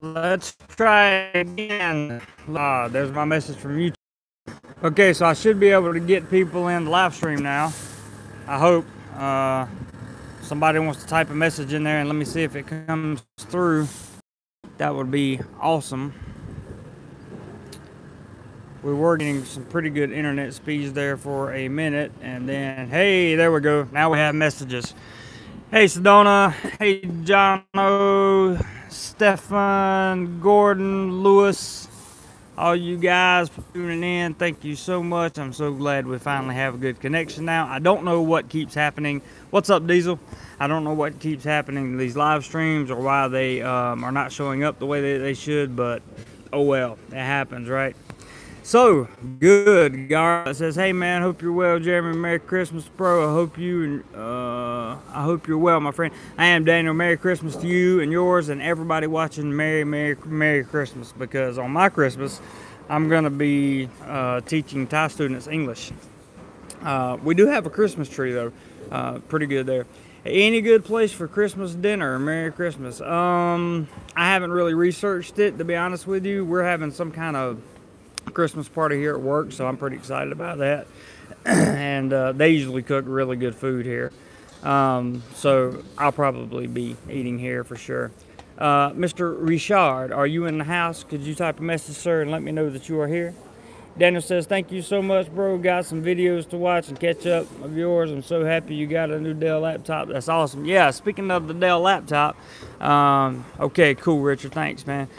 Let's try again. There's my message from YouTube. Okay, so I should be able to get people in the live stream now. I hope. Somebody wants to type a message in there and let me see if it comes through. That would be awesome. We were getting some pretty good internet speeds there for a minute, and then, hey, there we go. Now we have messages. Hey, Sedona. Hey, Jono, Stefan, Gordon, Lewis, all you guys for tuning in. Thank you so much. I'm so glad we finally have a good connection now. I don't know what keeps happening. What's up, Diesel? I don't know what keeps happening to these live streams or why they are not showing up the way they should, but oh well, it happens, right? So good. Garrett says, "Hey man, hope you're well, Jeremy. Merry Christmas, bro. I hope you're well, my friend. I am Daniel. Merry Christmas to you and yours and everybody watching. Merry Christmas, because on my Christmas, I'm gonna be teaching Thai students English. We do have a Christmas tree though, pretty good there. Any good place for Christmas dinner? Merry Christmas. I haven't really researched it, to be honest with you. We're having some kind of Christmas party here at work, so I'm pretty excited about that. And they usually cook really good food here, so I'll probably be eating here for sure. Mr. Richard, are you in the house? Could you type a message, sir, and let me know that you are here? Daniel says, "Thank you so much, bro. Got some videos to watch and catch up of yours. I'm so happy you got a new Dell laptop. That's awesome." Yeah, speaking of the Dell laptop, okay, cool, Richard. Thanks, man.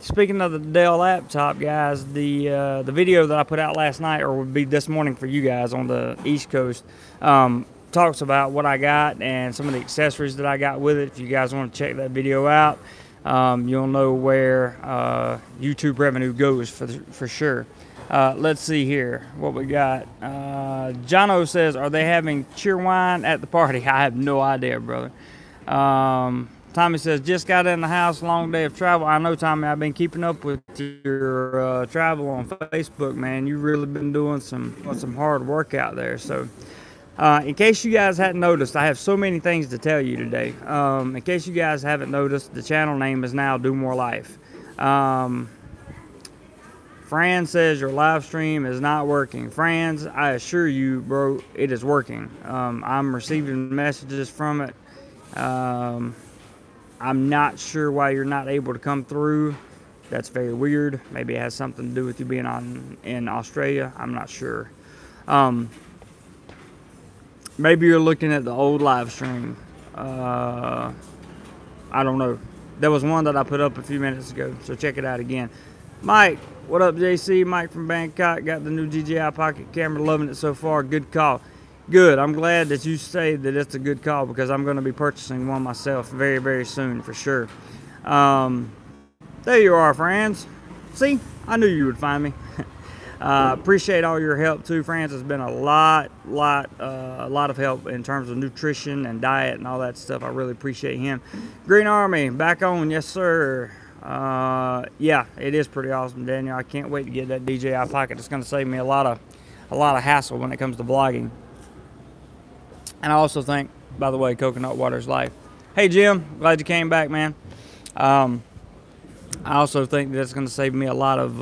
Speaking of the Dell laptop, guys, the video that I put out last night, or would be this morning for you guys on the East Coast, talks about what I got and some of the accessories that I got with it. If you guys want to check that video out, you'll know where YouTube revenue goes for sure. Let's see here what we got. Jono says, "Are they having cheer wine at the party?" I have no idea, brother. Tommy says, "Just got in the house, long day of travel." I know, Tommy, I've been keeping up with your travel on Facebook, man. You've really been doing some hard work out there. So in case you guys hadn't noticed, I have so many things to tell you today. In case you guys haven't noticed, the channel name is now DoMoreLife. Fran says your live stream is not working. Franz, I assure you, bro, it is working. I'm receiving messages from it. I'm not sure why you're not able to come through. That's very weird. Maybe it has something to do with you being in Australia. I'm not sure. Maybe you're looking at the old live stream. I don't know. There was one that I put up a few minutes ago, so check it out again. Mike, what up, JC? Mike from Bangkok. Got the new DJI Pocket camera. Loving it so far. Good call. Good. I'm glad that you say that it's a good call, because I'm going to be purchasing one myself very, very soon for sure. There you are, Franz. See, I knew you would find me. Appreciate all your help too, Franz. Has been a lot of help in terms of nutrition and diet and all that stuff. I really appreciate him. Green Army, back on, yes sir. Yeah, it is pretty awesome, Daniel. I can't wait to get that DJI Pocket. It's going to save me a lot of hassle when it comes to vlogging. And I also think, by the way, coconut water is life. Hey, Jim, glad you came back, man. I also think that's going to save me a lot of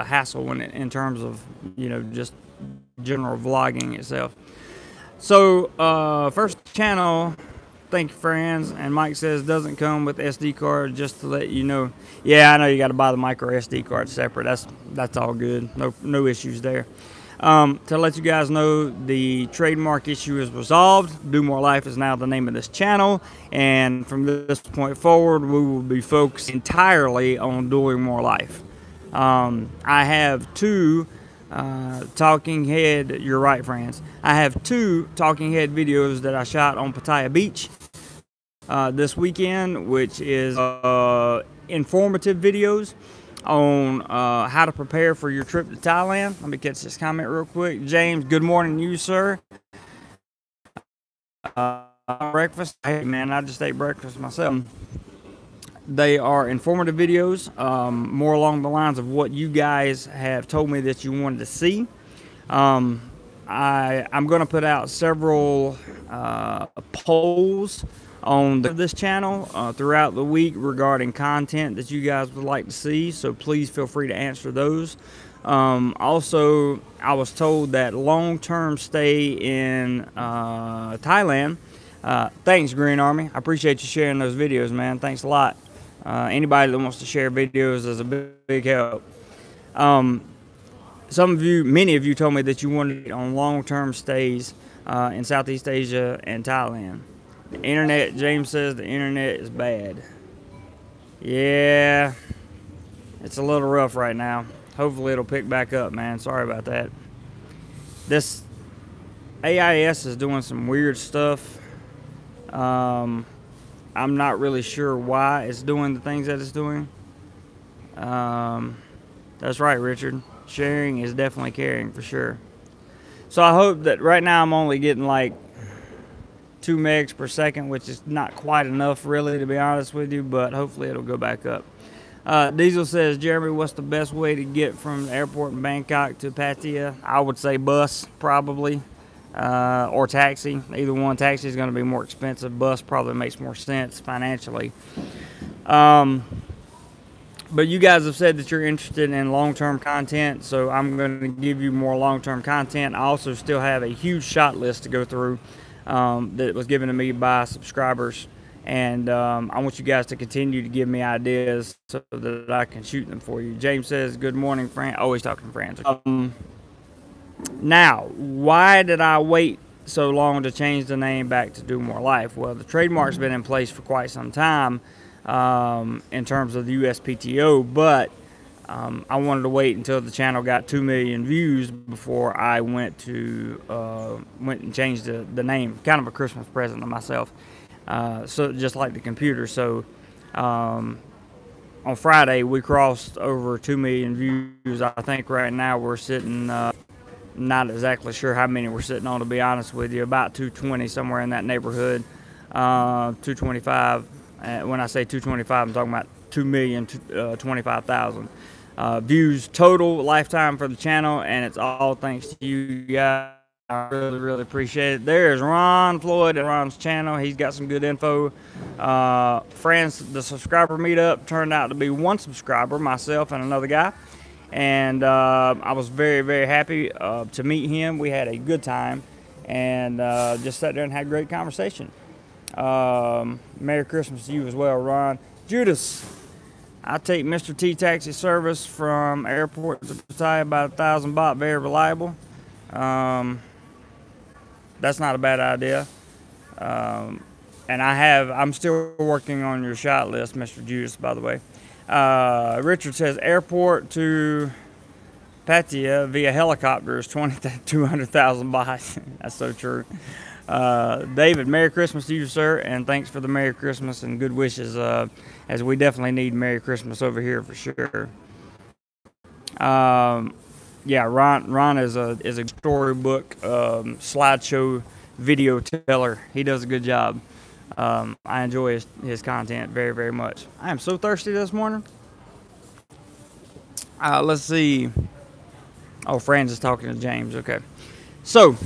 hassle in terms of, you know, just general vlogging itself. So, first channel, thank you, friends. And Mike says, doesn't come with SD card, just to let you know. Yeah, I know you got to buy the micro SD card separate. That's all good. No issues there. To let you guys know, the trademark issue is resolved. DoMoreLife is now the name of this channel, and from this point forward, we will be focused entirely on doing more life. I have two talking head. You're right, friends. I have two talking head videos that I shot on Pattaya Beach this weekend, which is informative videos on how to prepare for your trip to Thailand. Let me catch this comment real quick. James, good morning to you, sir. Breakfast. Hey, man, I just ate breakfast myself. They are informative videos, more along the lines of what you guys have told me that you wanted to see. I'm going to put out several polls on this channel throughout the week regarding content that you guys would like to see, so please feel free to answer those. Also, I was told that long-term stay in Thailand. Thanks, Green Army. I appreciate you sharing those videos, man. Thanks a lot. Anybody that wants to share videos is a big help. Some of you, many of you told me that you wanted on long-term stays in Southeast Asia and Thailand. The internet, James says the internet is bad. Yeah, it's a little rough right now. Hopefully it'll pick back up, man. Sorry about that. This AIS is doing some weird stuff. I'm not really sure why it's doing the things that it's doing. That's right, Richard. Sharing is definitely caring, for sure. So I hope that right now I'm only getting like 2 megs per second, which is not quite enough, really, to be honest with you, but hopefully it'll go back up. Diesel says, Jeremy, what's the best way to get from the airport in Bangkok to Pattaya? I would say bus, probably, or taxi. Either one. Taxi is going to be more expensive. Bus probably makes more sense financially. But you guys have said that you're interested in long-term content, so I'm going to give you more long-term content. I also still have a huge shot list to go through that was given to me by subscribers. And I want you guys to continue to give me ideas so that I can shoot them for you. James says, good morning, Fran. Always talking to friends. Now, why did I wait so long to change the name back to DoMoreLife? Well, the trademark's been in place for quite some time in terms of the USPTO, but I wanted to wait until the channel got 2 million views before I went and changed the name. Kind of a Christmas present to myself. So just like the computer. So on Friday we crossed over 2 million views. I think right now we're sitting, not exactly sure how many we're sitting on, to be honest with you, about 220, somewhere in that neighborhood. 225. When I say 225, I'm talking about 2,025,000 views total lifetime for the channel, and it's all thanks to you guys. I really appreciate it. There's Ron Floyd at Ron's channel. He's got some good info. Friends, the subscriber meetup turned out to be 1 subscriber, myself and another guy. And I was very happy to meet him. We had a good time and just sat there and had a great conversation. Merry Christmas to you as well, Ron. Judas, I take Mr. T taxi service from airport to Pattaya, about 1,000 baht, very reliable. That's not a bad idea. And I'm still working on your shot list, Mr. Juice, by the way. Richard says, airport to Pattaya via helicopter is 200,000 baht. That's so true. David, Merry Christmas to you, sir, and thanks for the Merry Christmas and good wishes, as we definitely need Merry Christmas over here for sure. Yeah, Ron is a storybook slideshow video teller. He does a good job. I enjoy his content very much. I am so thirsty this morning. Let's see. Oh, Fran's is talking to James. Okay. So,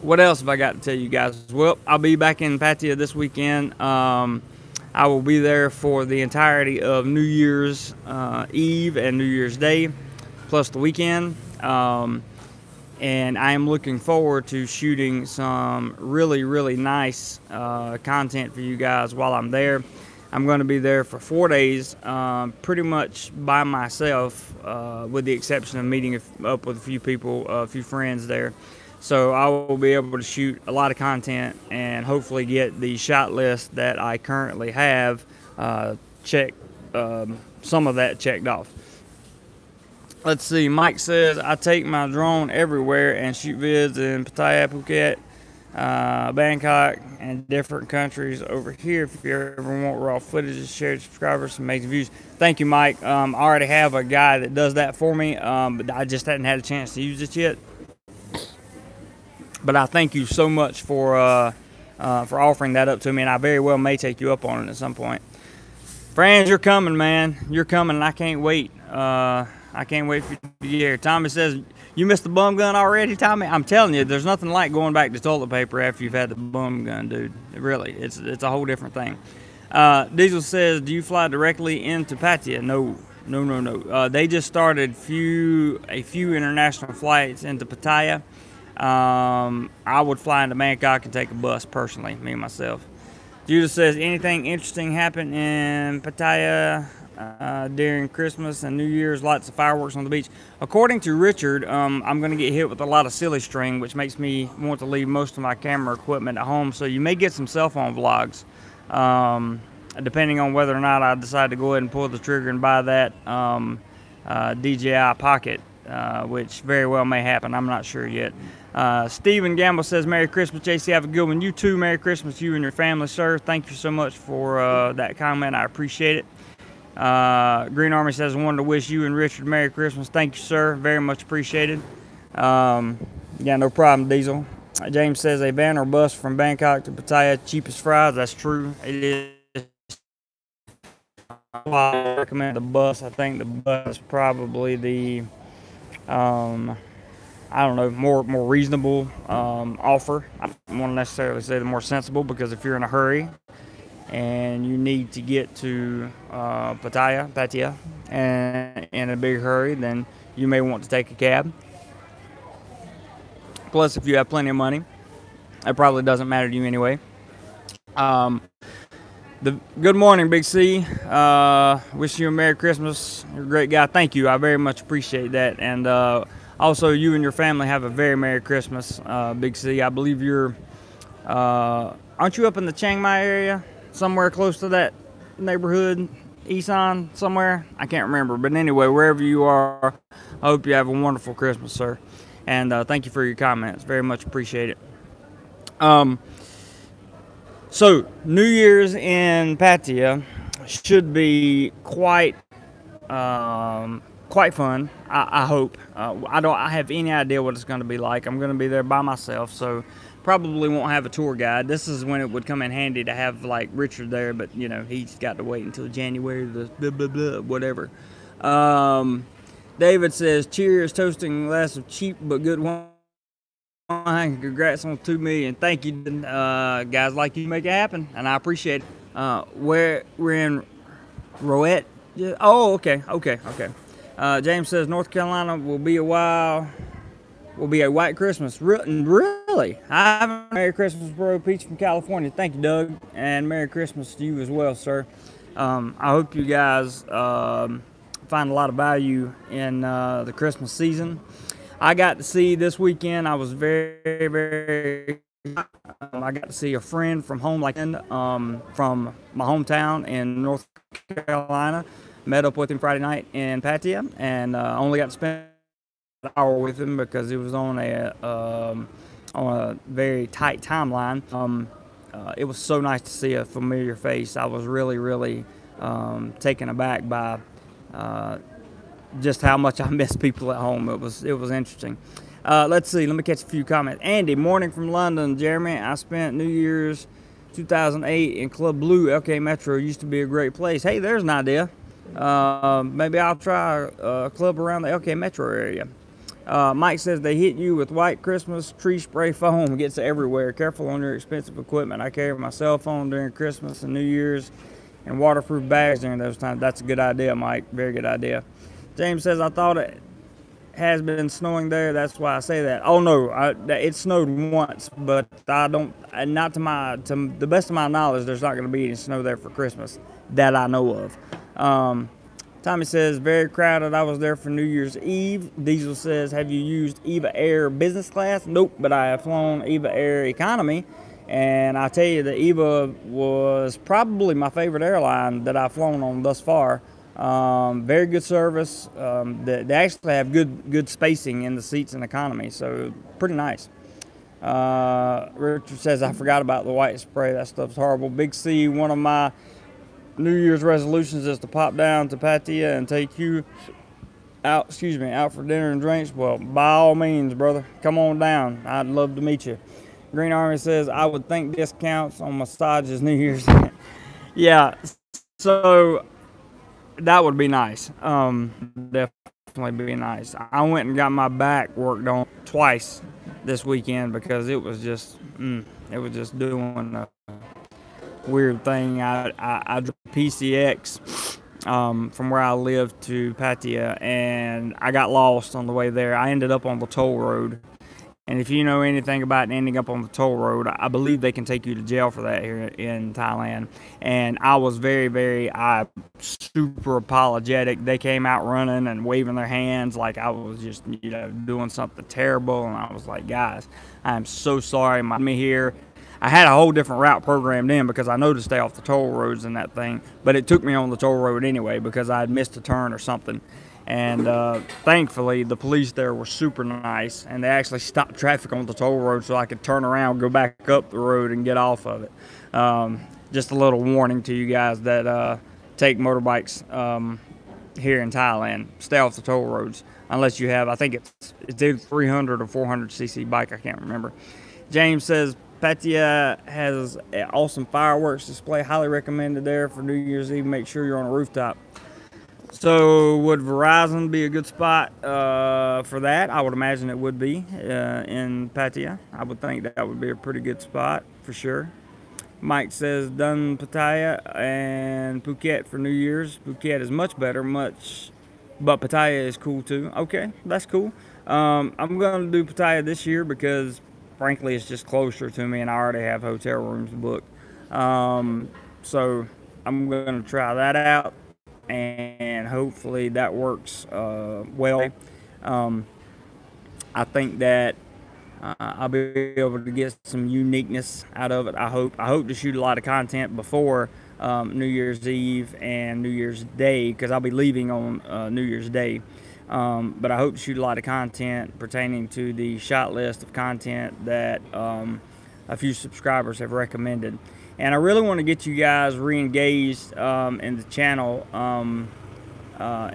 what else have I got to tell you guys? Well, I'll be back in Pattaya this weekend. I will be there for the entirety of New Year's Eve and New Year's Day, plus the weekend. And I am looking forward to shooting some really nice content for you guys while I'm there. I'm going to be there for 4 days, pretty much by myself, with the exception of meeting up with a few people, a few friends there. So I will be able to shoot a lot of content and hopefully get the shot list that I currently have some of that checked off. Let's see, Mike says, I take my drone everywhere and shoot vids in Pattaya, Phuket, Bangkok, and different countries over here. If you ever want raw footage, shared subscribers, and amazing views. Thank you, Mike. I already have a guy that does that for me, but I just hadn't had a chance to use it yet. But I thank you so much for offering that up to me, and I very well may take you up on it at some point. Friends, you're coming, man. You're coming, and I can't wait. I can't wait for you to get here. Tommy says, you missed the bum gun already, Tommy? I'm telling you, there's nothing like going back to toilet paper after you've had the bum gun, dude. Really, it's a whole different thing. Diesel says, do you fly directly into Pattaya? No. They just started a few international flights into Pattaya. I would fly into Bangkok and take a bus personally, me and myself. Judah says, anything interesting happened in Pattaya during Christmas and New Year's? Lots of fireworks on the beach. According to Richard, I'm going to get hit with a lot of silly string, which makes me want to leave most of my camera equipment at home. So you may get some cell phone vlogs, depending on whether or not I decide to go ahead and pull the trigger and buy that DJI Pocket, which very well may happen. I'm not sure yet. Stephen Gamble says, Merry Christmas, JC. Have a good one. You too. Merry Christmas, you and your family, sir. Thank you so much for that comment. I appreciate it. Green Army says, I wanted to wish you and Richard Merry Christmas. Thank you, sir. Very much appreciated. Yeah, no problem, Diesel. James says, a van or bus from Bangkok to Pattaya, cheapest fries. That's true. It is. I recommend the bus. I think the bus is probably the I don't know, more reasonable offer. I don't want to necessarily say the more sensible, because if you're in a hurry and you need to get to Pattaya, and in a big hurry, then you may want to take a cab. Plus, if you have plenty of money, it probably doesn't matter to you anyway. Good morning, Big C. Wish you a Merry Christmas. You're a great guy. Thank you. I very much appreciate that. And also, you and your family have a very Merry Christmas, Big C. I believe you're, aren't you up in the Chiang Mai area? Somewhere close to that neighborhood? Isan, somewhere? I can't remember. But anyway, wherever you are, I hope you have a wonderful Christmas, sir. And thank you for your comments. Very much appreciate it. So, New Year's in Pattaya should be quite fun. I hope. I don't have any idea what it's going to be like. I'm going to be there by myself, so probably won't have a tour guide. This is when it would come in handy to have like Richard there, but you know, he's got to wait until January. The blah blah blah whatever. David says, "Cheers, toasting a glass of cheap but good wine. Congrats on 2 million. Thank you, guys like you make it happen, and I appreciate it. We're in Roette. Yeah. Oh, okay. James says North Carolina will be a white Christmas. Really? I have a Merry Christmas, bro. Peach from California. Thank you, Doug, and Merry Christmas to you as well, sir. I hope you guys find a lot of value in the Christmas season. I got to see this weekend. I was very I got to see a friend from home, from my hometown in North Carolina. Met up with him Friday night in Pattaya, and only got to spend an hour with him because it was on a very tight timeline. It was so nice to see a familiar face. I was really taken aback by just how much I miss people at home. It was interesting. Let's see. Let me catch a few comments. Andy, morning from London. Jeremy, I spent New Year's 2008 in Club Blue, LK Metro. Used to be a great place. Hey, there's an idea. Maybe I'll try a club around the LK Metro area. Mike says they hit you with white Christmas tree spray foam. Gets everywhere. Careful on your expensive equipment. I carry my cell phone during Christmas and New Year's and waterproof bags during those times. That's a good idea, Mike. Very good idea. James says, I thought it has been snowing there. That's why I say that. Oh, no. It snowed once, but I don't, not to the best of my knowledge, there's not going to be any snow there for Christmas that I know of. Tommy says, very crowded. I was there for New Year's Eve. Diesel says, have you used EVA Air business class? Nope, but I have flown EVA Air economy. And I tell you, the EVA was probably my favorite airline that I've flown on thus far. Very good service. They actually have good spacing in the seats in economy, so pretty nice. Richard says, I forgot about the white spray. That stuff's horrible. Big C, one of my New Year's resolutions is to pop down to Pattaya and take you out for dinner and drinks. Well, by all means, brother, come on down. I'd love to meet you. Green Army says, I would think discounts on massages New Year's. Yeah, so that would be nice. Definitely. definitely be nice. I went and got my back worked on twice this weekend because it was just doing a weird thing. I drove PCX from where I live to Pattaya, and I got lost on the way there. I ended up on the toll road. And if you know anything about ending up on the toll road, I believe they can take you to jail for that here in Thailand. And I was very super apologetic. They came out running and waving their hands like I was just, doing something terrible. And I was like, guys, I am so sorry. Me here. I had a whole different route programmed in because I know to stay off the toll roads and that thing. But it took me on the toll road anyway because I had missed a turn or something. And thankfully, the police there were super nice, and they actually stopped traffic on the toll road so I could turn around, go back up the road, and get off of it. Just a little warning to you guys that take motorbikes here in Thailand. Stay off the toll roads unless you have, I think it's either 300 or 400cc bike. I can't remember. James says, Pattaya has an awesome fireworks display. Highly recommended there for New Year's Eve. Make sure you're on a rooftop. So would Verizon be a good spot for that? I would imagine it would be in Pattaya. I would think that would be a pretty good spot for sure. Mike says done Pattaya and Phuket for New Year's. Phuket is much better, but Pattaya is cool too. Okay, that's cool. I'm going to do Pattaya this year because frankly it's just closer to me and I already have hotel rooms booked. So I'm going to try that out. And hopefully that works well. I think that I'll be able to get some uniqueness out of it. I hope to shoot a lot of content before New Year's Eve and New Year's Day because I'll be leaving on New Year's Day. But I hope to shoot a lot of content pertaining to the shot list of content that a few subscribers have recommended. And I really want to get you guys re-engaged in the channel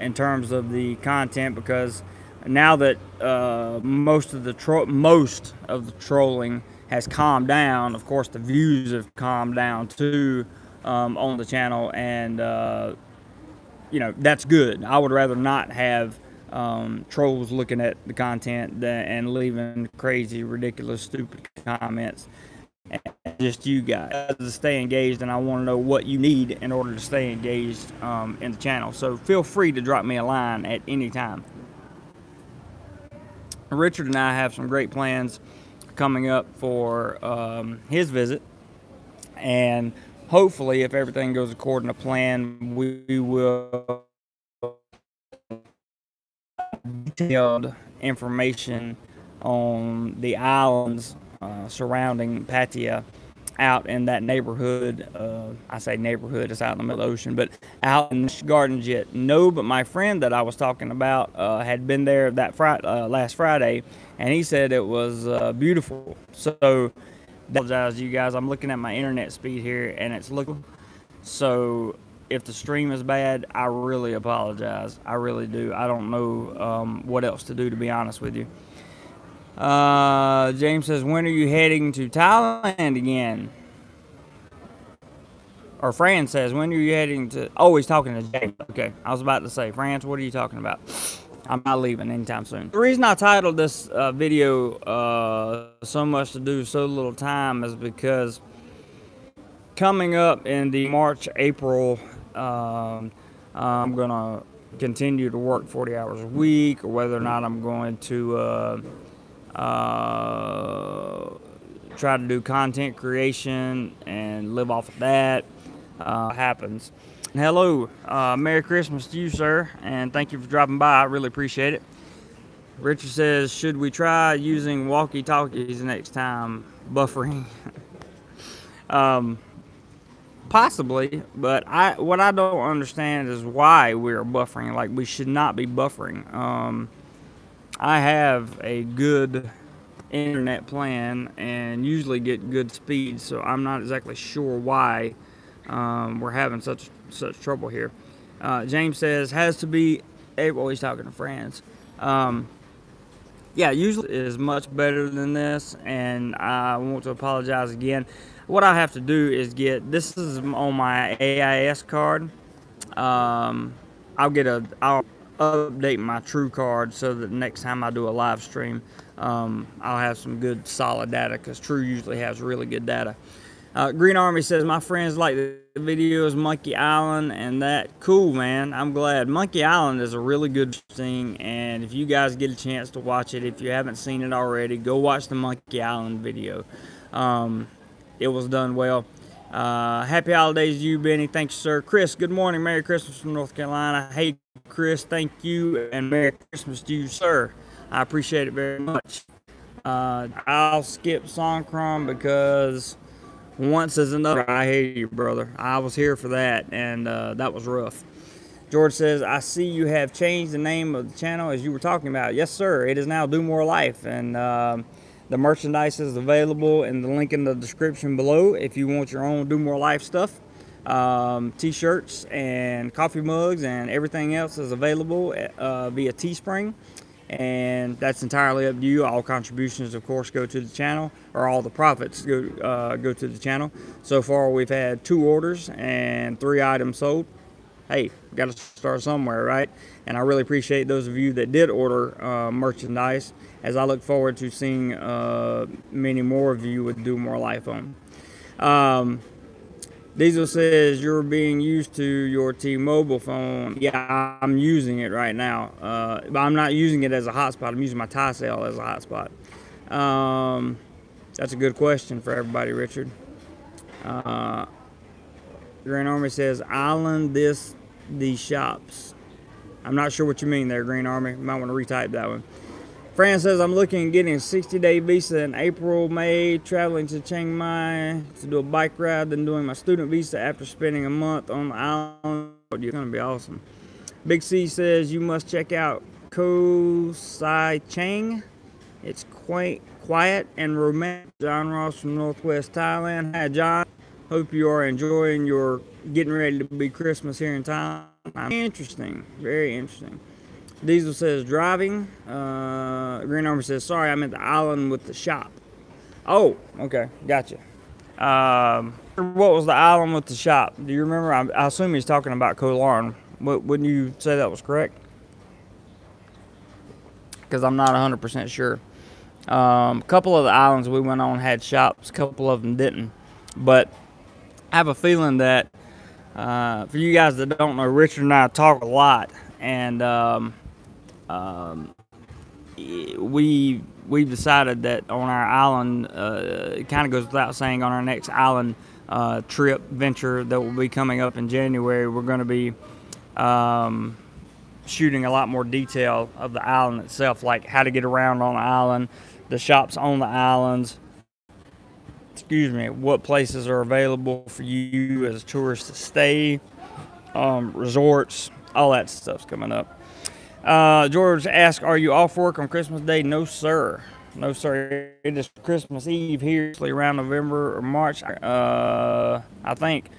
in terms of the content because now that most of the trolling has calmed down, of course the views have calmed down too on the channel, and that's good. I would rather not have trolls looking at the content and leaving crazy, ridiculous, stupid comments. And just you guys to stay engaged, and I want to know what you need in order to stay engaged in the channel. So feel free to drop me a line at any time. Richard and I have some great plans coming up for his visit, and hopefully if everything goes according to plan, we will detailed information on the islands surrounding Pattaya out in that neighborhood. I say neighborhood, it's out in the middle of the ocean, but out in the gardens yet. No, but my friend that I was talking about had been there that last Friday, and he said it was beautiful. So I apologize to you guys. I'm looking at my internet speed here, and it's looking. So if the stream is bad, I really apologize. I really do. I don't know what else to do, to be honest with you. James says, when are you heading to Thailand again? Or Fran says, when are you heading to... Oh, he's talking to James. Okay, I was about to say, France, what are you talking about? I'm not leaving anytime soon. The reason I titled this video so much to do so little time is because coming up in the March, April, I'm going to continue to work 40 hours a week, or whether or not I'm going to try to do content creation and live off of that happens. Hello, Merry Christmas to you, sir, and thank you for dropping by. I really appreciate it. Richard says, should we try using walkie-talkies next time? Buffering. Possibly, but what I don't understand is why we're buffering. Like, we should not be buffering. I have a good internet plan and usually get good speed, so I'm not exactly sure why we're having such trouble here. James says, has to be able, he's talking to friends. Yeah, usually is much better than this, and I want to apologize again. What I have to do is this is on my AIS card. I'll update my True Card so that next time I do a live stream, I'll have some good solid data, because True usually has really good data. Green Army says, my friends like the videos, Monkey Island and that. Cool, man. I'm glad. Monkey Island is a really good thing, and if you guys get a chance to watch it, if you haven't seen it already, go watch the Monkey Island video. It was done well. Happy holidays to you, Benny. Thank you, sir. Chris, good morning. Merry Christmas from North Carolina. Hey, Chris, thank you, and Merry Christmas to you, sir. I appreciate it very much. I'll skip Songkran because once is enough. I hear you, brother. I was here for that, and that was rough. George says, I see you have changed the name of the channel as you were talking about. Yes, sir. It is now DoMoreLife, and the merchandise is available in the link in the description below if you want your own DoMoreLife stuff. T-shirts and coffee mugs and everything else is available via Teespring. And that's entirely up to you. All contributions, of course, go to the channel, or all the profits go to the channel. So far, we've had 2 orders and 3 items sold. Hey, got to start somewhere, right? And I really appreciate those of you that did order merchandise, as I look forward to seeing many more of you with DoMoreLife on. Diesel says, you're being used to your T-Mobile phone. Yeah, I'm using it right now. But I'm not using it as a hotspot. I'm using my Thai-Cell as a hotspot. That's a good question for everybody, Richard. Green Army says, island these shops. I'm not sure what you mean there, Green Army. You might want to retype that one. Fran says, I'm looking at getting a 60-day visa in April, May, traveling to Chiang Mai to do a bike ride, then doing my student visa after spending a month on the island. You're going to be awesome. Big C says, you must check out Koh Sai Chang. It's quiet and romantic. John Ross from Northwest Thailand. Hi, John. Hope you are enjoying your getting ready to be Christmas here in Thailand. Interesting. Very interesting. Diesel says driving. Green Armor says, sorry, I meant the island with the shop. Oh, okay. Gotcha. What was the island with the shop? Do you remember? I assume he's talking about Koh Larn. Wouldn't you say that was correct? Because I'm not 100% sure. A couple of the islands we went on had shops. A couple of them didn't. But I have a feeling that for you guys that don't know, Richard and I talk a lot. And we've decided that on our island, it kind of goes without saying, on our next island trip venture that will be coming up in January, we're going to be shooting a lot more detail of the island itself, like how to get around on the island, the shops on the islands, what places are available for you as tourists to stay, resorts, all that stuff's coming up. George asks, are you off work on Christmas Day? No, sir. No, sir. It is Christmas Eve here, around November or March, I think.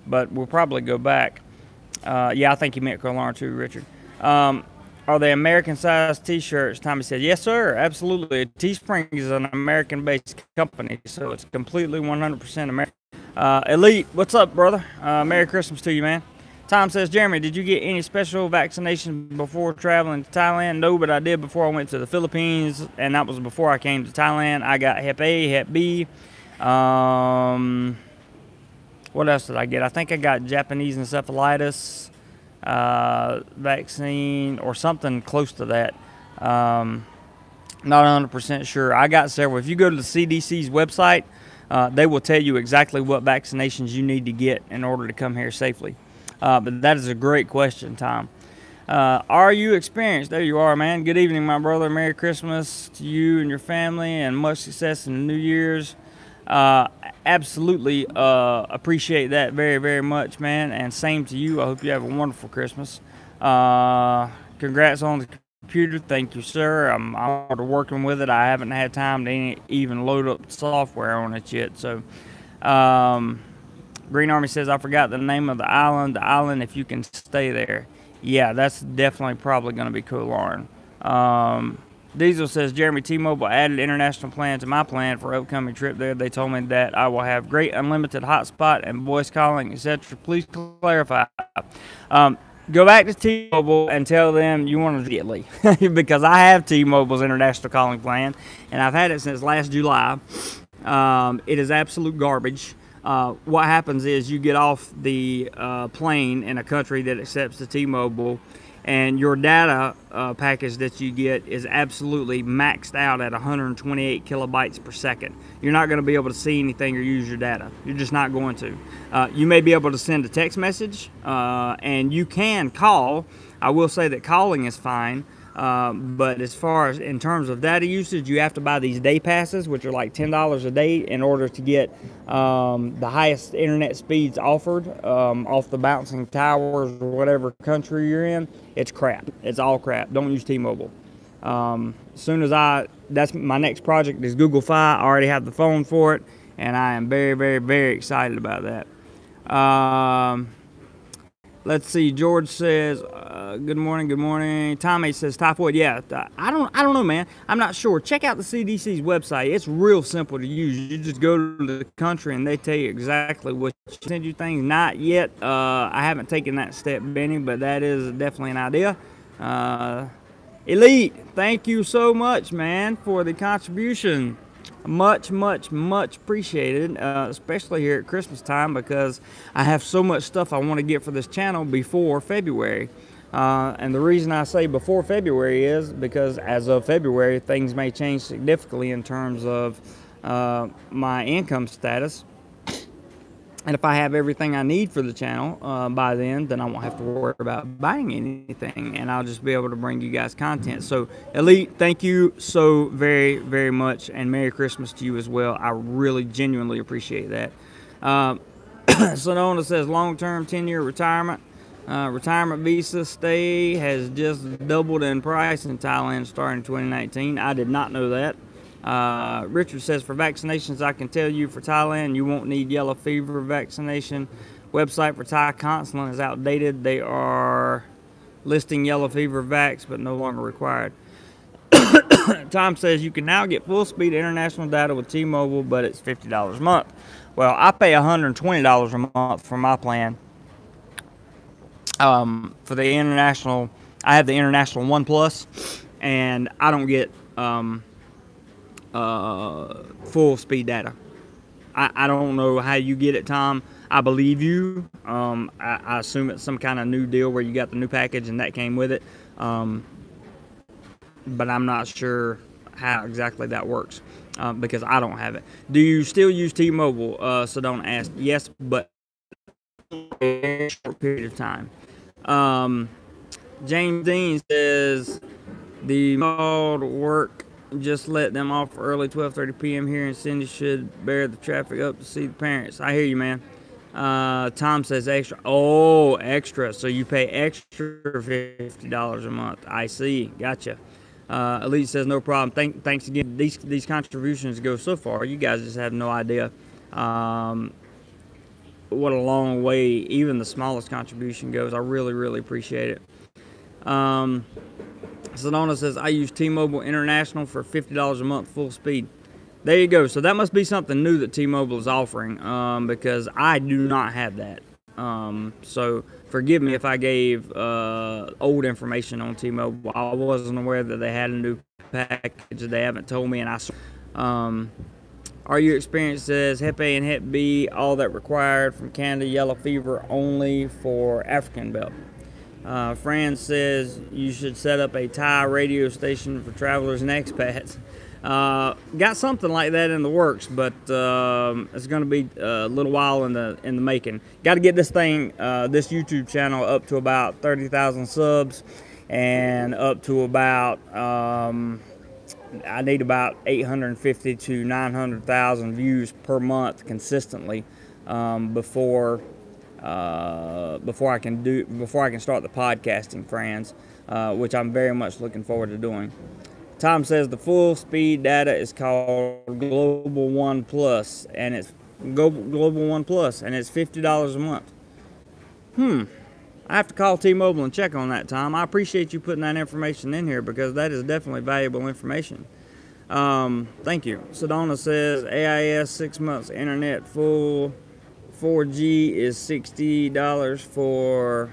But we'll probably go back. Yeah, I think you meant Koh Larn too, Richard. Are they American-sized T-shirts? Tommy said, yes, sir. Absolutely. Teespring is an American-based company, so it's completely 100% American. Elite, what's up, brother? Merry Christmas to you, man. Tom says, Jeremy, did you get any special vaccinations before traveling to Thailand? No, but I did before I went to the Philippines, and that was before I came to Thailand. I got Hep A, Hep B. What else did I get? I think I got Japanese encephalitis vaccine or something close to that. Not 100% sure. I got several. If you go to the CDC's website, they will tell you exactly what vaccinations you need to get in order to come here safely. But that is a great question, Tom. Are you experienced? There you are, man. Good evening, my brother. Merry Christmas to you and your family, and much success in the New Year's. Absolutely appreciate that very, very much, man. And same to you. I hope you have a wonderful Christmas. Congrats on the computer. Thank you, sir. I'm working with it. I haven't had time to even load up the software on it yet. So, Green Army says, I forgot the name of the island. The island, if you can stay there. Yeah, that's definitely probably going to be Koh Larn. Diesel says, Jeremy, T-Mobile added international plan to my plan for upcoming trip there. They told me that I will have great unlimited hotspot and voice calling, etc. Please clarify. Go back to T-Mobile and tell them you want to immediately because I have T-Mobile's international calling plan and I've had it since last July. It is absolute garbage. What happens is you get off the plane in a country that accepts the T-Mobile, and your data package that you get is absolutely maxed out at 128 kilobytes per second. You're not going to be able to see anything or use your data. You're just not going to. You may be able to send a text message, and you can call. I will say that calling is fine. But as far as in terms of data usage, you have to buy these day passes, which are like $10 a day in order to get the highest internet speeds offered off the bouncing towers or whatever country you're in. It's crap. It's all crap. Don't use T-Mobile. As soon as that's my next project is Google Fi. I already have the phone for it, and I am very, very, very excited about that. Let's see. George says, "Good morning, good morning." Tommy says, "Typhoid." Yeah, I don't know, man. I'm not sure. Check out the CDC's website. It's real simple to use. You just go to the country and they tell you exactly what you send you things. Not yet. I haven't taken that step, Benny, but that is definitely an idea. Elite, thank you so much, man, for the contribution. Much, much, much appreciated, especially here at Christmas time because I have so much stuff I want to get for this channel before February. And the reason I say before February is because as of February, things may change significantly in terms of my income status. And if I have everything I need for the channel by then I won't have to worry about buying anything, and I'll just be able to bring you guys content. So, Elite, thank you so very, very much, and Merry Christmas to you as well. I really, genuinely appreciate that. Sonona says, long-term 10-year retirement. Retirement visa stay has just doubled in price in Thailand starting 2019. I did not know that. Richard says, for vaccinations, I can tell you for Thailand, you won't need yellow fever vaccination. Website for Thai consulate is outdated. They are listing yellow fever vax, but no longer required. Tom says, you can now get full speed international data with T-Mobile, but it's $50 a month. Well, I pay $120 a month for my plan. For the international, I have the international One Plus, and I don't get full speed data. I don't know how you get it, Tom. I believe you. I assume it's some kind of new deal where you got the new package and that came with it. But I'm not sure how exactly that works because I don't have it. Do you still use T-Mobile? So don't ask. Yes, but a short period of time. James Dean says the called work. Just let them off early, 12:30 p.m. here in Cindy should bear the traffic up to see the parents. I hear you, man. Tom says extra. Oh, extra. So you pay extra $50 a month. I see. Gotcha. Elite says no problem. Thanks again. These contributions go so far. You guys just have no idea what a long way even the smallest contribution goes. I really, really appreciate it. Sedona says, I use T-Mobile International for $50 a month full speed. There you go. So that must be something new that T-Mobile is offering because I do not have that. So forgive me if I gave old information on T-Mobile. I wasn't aware that they had a new package. They haven't told me, and Are your experiences Hep A and Hep B all that required from Canada? Yellow fever only for African belt. Fran says you should set up a Thai radio station for travelers and expats. Got something like that in the works, but it's going to be a little while in the making. Got to get this thing, this YouTube channel, up to about 30,000 subs, and up to about I need about 850 to 900,000 views per month consistently before I can start the podcasting, friends, which I'm very much looking forward to doing. Tom says the full speed data is called Global One Plus, and it's Global One Plus, and it's $50 a month. I have to call T-Mobile and check on that, Tom. I appreciate you putting that information in here because that is definitely valuable information. Thank you. Sedona says AIS 6 months internet full 4G is $60 for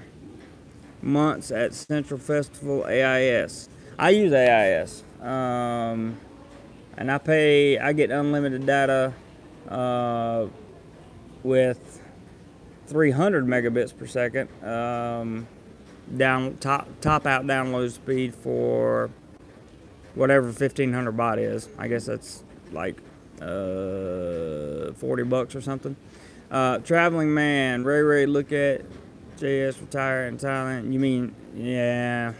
months at Central Festival AIS. I use AIS, and I get unlimited data with 300 megabits per second. Top out download speed for whatever 1500 baht is. I guess that's like $40 or something. Traveling man, Ray, look at JS retire in Thailand. You mean, yeah.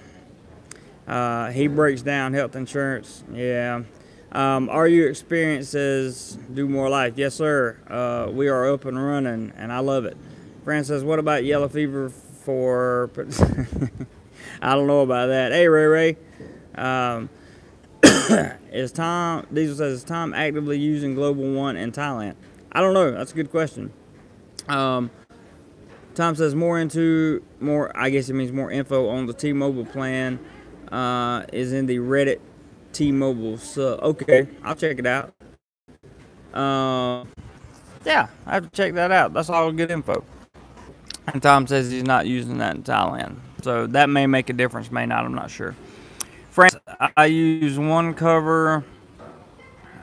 He breaks down health insurance. Yeah. Are you experienced as DoMoreLife? Yes, sir. We are up and running, and I love it. Fran says, what about yellow fever for... I don't know about that. Hey, Ray. Diesel says, is Tom actively using Global One in Thailand? I don't know. That's a good question. Tom says, I guess it means more info on the T-Mobile plan is in the Reddit T-Mobile sub. Okay, I'll check it out. Yeah, I have to check that out. That's all good info. And Tom says he's not using that in Thailand. So that may make a difference, may not, I'm not sure. France, I use one cover,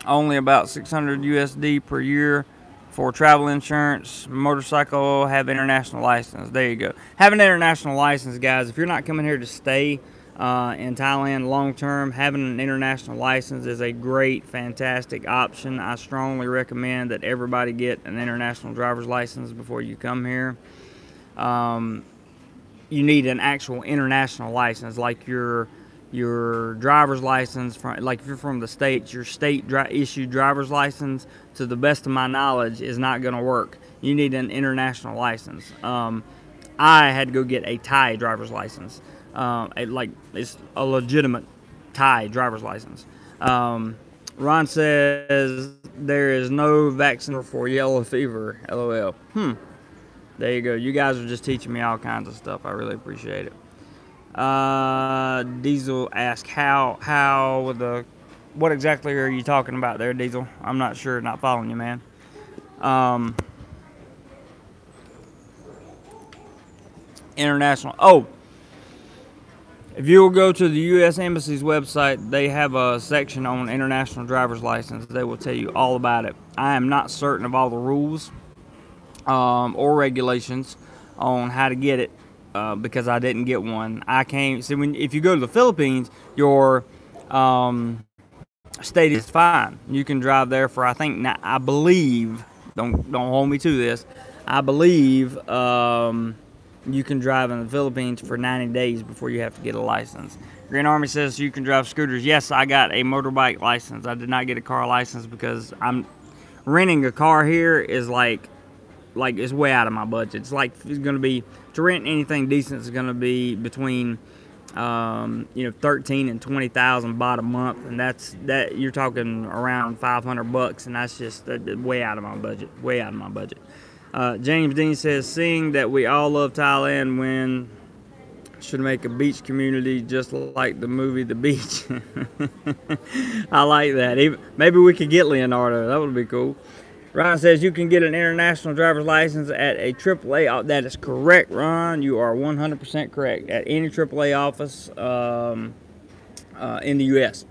only about 600 USD per year for travel insurance. Motorcycle, have international license. There you go. Have an international license, guys. If you're not coming here to stay in Thailand long term, having an international license is a great, fantastic option. I strongly recommend that everybody get an international driver's license before you come here. You need an actual international license, like your driver's license, like if you're from the States, your state issued driver's license, to the best of my knowledge, is not going to work. You need an international license. I had to go get a Thai driver's license. It's a legitimate Thai driver's license. Ron says there is no vaccine for yellow fever. LOL. There you go. You guys are just teaching me all kinds of stuff. I really appreciate it. Diesel asks what exactly are you talking about there, Diesel? I'm not sure. Not following you, man. International. Oh, if you will go to the U.S. Embassy's website, they have a section on international driver's license. They will tell you all about it. I am not certain of all the rules or regulations on how to get it because I didn't get one. If you go to the Philippines, your state is fine. You can drive there for, I believe, don't hold me to this, I believe you can drive in the Philippines for 90 days before you have to get a license. Green Army says you can drive scooters. Yes, I got a motorbike license. I did not get a car license because renting a car here is like it's way out of my budget. It's going to be, to rent anything decent is going to be between 13 and 20,000 baht a month, and that you're talking around $500, and that's just way out of my budget. James Dean says, seeing that we all love Thailand, when should make a beach community just like the movie The Beach. I like that. Maybe we could get Leonardo. That would be cool. Ron says you can get an international driver's license at a AAA. That is correct, Ron. You are 100% correct. At any AAA office in the U.S.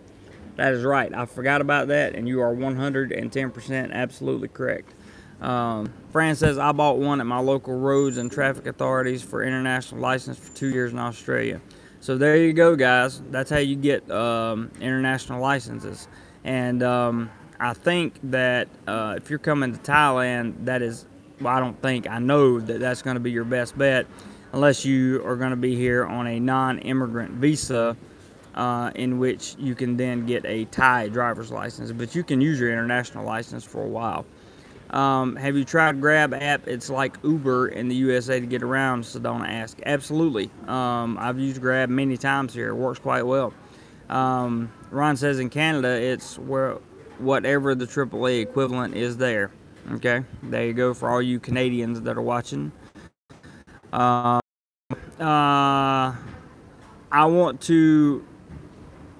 That is right. I forgot about that, and you are 110% absolutely correct. Fran says, I bought one at my local roads and traffic authorities for international license for 2 years in Australia. So there you go, guys. That's how you get international licenses. And I think that if you're coming to Thailand, I know that that's going to be your best bet, unless you are going to be here on a non-immigrant visa, in which you can then get a Thai driver's license. But you can use your international license for a while. Have you tried Grab app? It's like Uber in the USA to get around, Sedona asked. Absolutely. I've used Grab many times here. It works quite well. Ron says in Canada, it's whatever the AAA equivalent is there. Okay, there you go for all you Canadians that are watching. I want to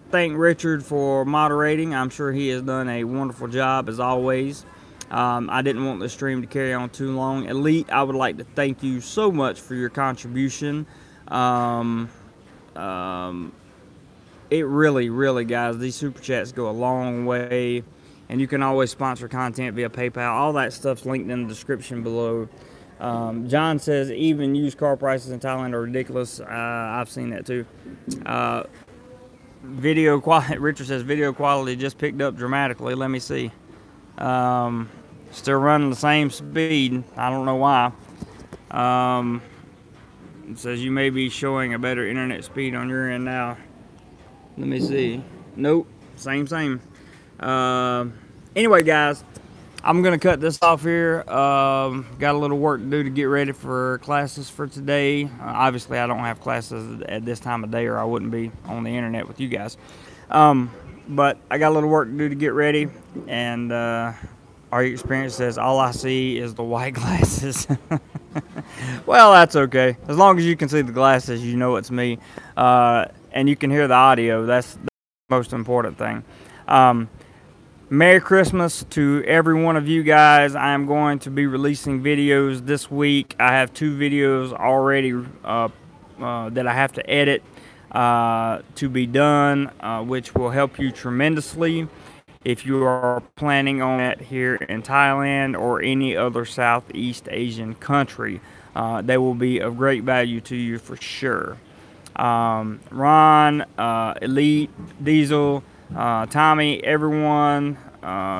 thank Richard for moderating. I'm sure he has done a wonderful job as always. I didn't want the stream to carry on too long. Elite, I would like to thank you so much for your contribution. It really, guys, these super chats go a long way, and you can always sponsor content via PayPal. All that stuff's linked in the description below. John says even used car prices in Thailand are ridiculous. I've seen that too. Video quality, Richard says video quality just picked up dramatically. Let me see. Still running the same speed. I don't know why. It says you may be showing a better internet speed on your end now. Let me see. Nope, same. Anyway, guys, I'm gonna cut this off here. Got a little work to do to get ready for classes for today. Obviously, I don't have classes at this time of day, or I wouldn't be on the internet with you guys. But I got a little work to do to get ready, and our experience says all I see is the white glasses. Well, that's okay. As long as you can see the glasses, you know it's me. And you can hear the audio. That's the most important thing. Merry Christmas to every one of you guys. I am going to be releasing videos this week. I have 2 videos already that I have to edit to be done, which will help you tremendously if you are planning on it here in Thailand or any other Southeast Asian country. They will be of great value to you for sure. Ron, Elite, Diesel, Tommy, everyone,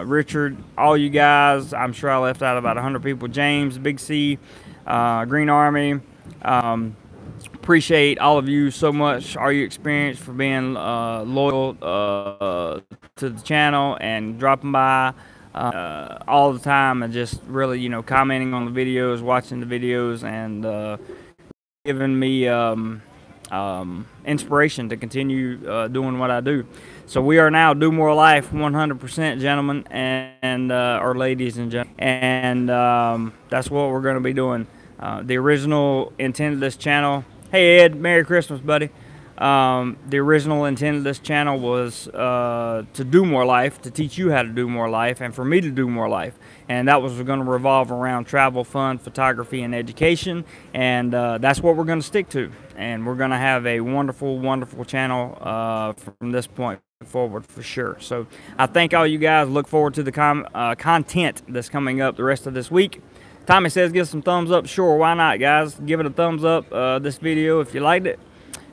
Richard, all you guys. I'm sure I left out about 100 people. James, Big C, Green Army. Appreciate all of you so much, all your experience, for being loyal to the channel and dropping by all the time, and just really, you know, commenting on the videos, watching the videos, and giving me inspiration to continue doing what I do. So we are now DoMoreLife 100%, gentlemen and or ladies and gentlemen, and that's what we're going to be doing. The original intent of this channel. Hey Ed, Merry Christmas, buddy. The original intent of this channel was to do more life, to teach you how to do more life, and for me to do more life. And that was going to revolve around travel, fun, photography, and education. And that's what we're going to stick to. And we're going to have a wonderful, wonderful channel from this point forward for sure. So I thank all you guys. Look forward to the content that's coming up the rest of this week. Tommy says give some thumbs up. Sure, why not, guys? Give it a thumbs up, this video, if you liked it.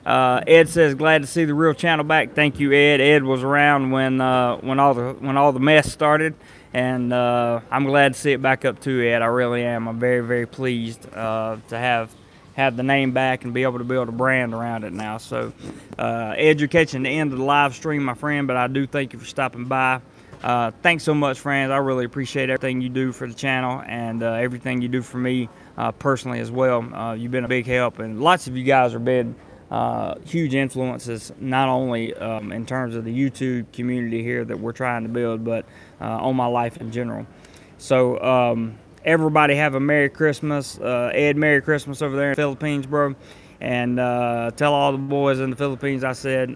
Ed says glad to see the real channel back. Thank you, Ed. Ed was around when all the mess started, and I'm glad to see it back up too, Ed. I really am. I'm very, very pleased to have the name back and be able to build a brand around it now. So Ed, you're catching the end of the live stream, my friend, but I do thank you for stopping by. Thanks so much, friends. I really appreciate everything you do for the channel, and everything you do for me personally as well. You've been a big help, and lots of you guys are been huge influences, not only in terms of the YouTube community here that we're trying to build, but on my life in general. So everybody have a Merry Christmas. Ed, Merry Christmas over there in the Philippines, bro. And tell all the boys in the Philippines I said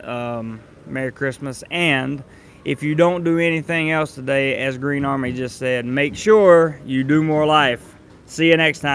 Merry Christmas. And if you don't do anything else today, as Green Army just said, make sure you do more life. See you next time.